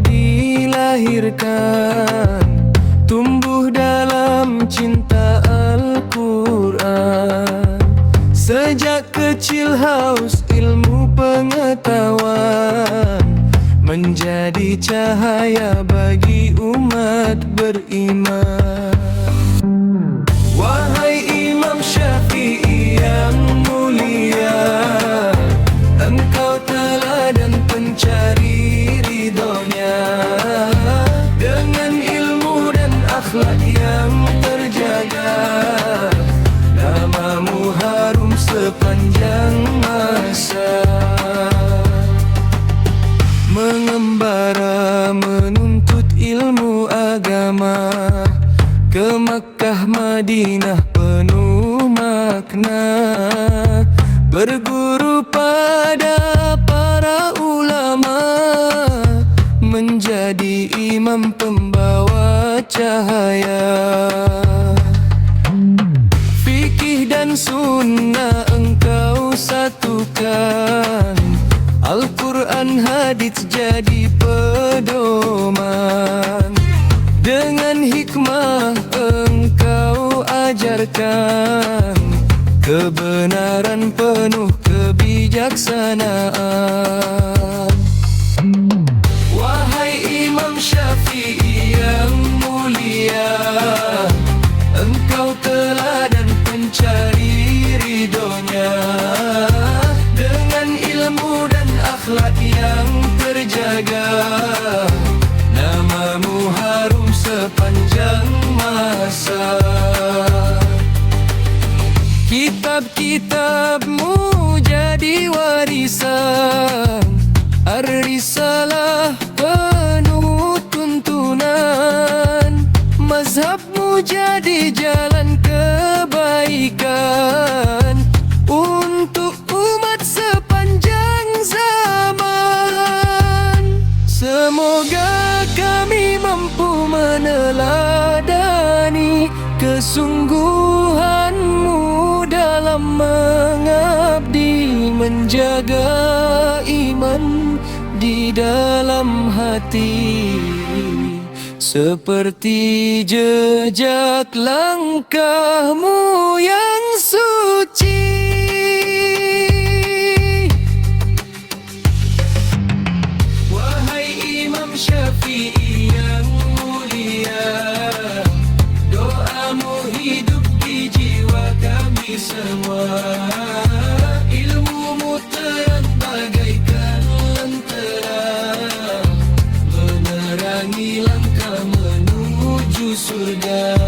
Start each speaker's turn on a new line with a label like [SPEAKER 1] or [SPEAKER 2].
[SPEAKER 1] dilahirkan, tumbuh dalam cinta Al-Quran. Sejak kecil haus ilmu pengetahuan, menjadi cahaya bagi umat beriman. Wahai Imam Syafi'i yang mulia, engkau teladan pencari ridhonya. Dengan ilmu dan akhlak yang terjaga, namamu harum sepanjang masa. Mengembara menuntut ilmu agama, ke Makkah Madinah penuh makna. Berguru pada para ulama, menjadi imam pembawa cahaya. Fikih dan sunnah engkau satukan, Al-Quran hadits jadi pedoman. Dengan hikmah engkau ajarkan, kebenaran penuh kebijaksanaan. Wahai Imam Syafi'i yang mulia, engkau teladan pencari ridhonya. Dengan ilmu dan akhlak yang terjaga, namamu harum sepanjang masa. Kitab-kitabmu jadi warisan, Ar-Risalah penuh tuntunan. Mazhabmu jadi jalan kebaikan untuk umat sepanjang zaman. Semoga kami mampu meneladani kesungguhanmu dalam mengabdi, menjaga iman di dalam hati, seperti jejak langkahmu yang suci. Wahai Imam Syafi'i yang mulia, doamu hidup di jiwa kami semua. Ilmumu terang bagaikan lentera, menerangi langkah menuju surga.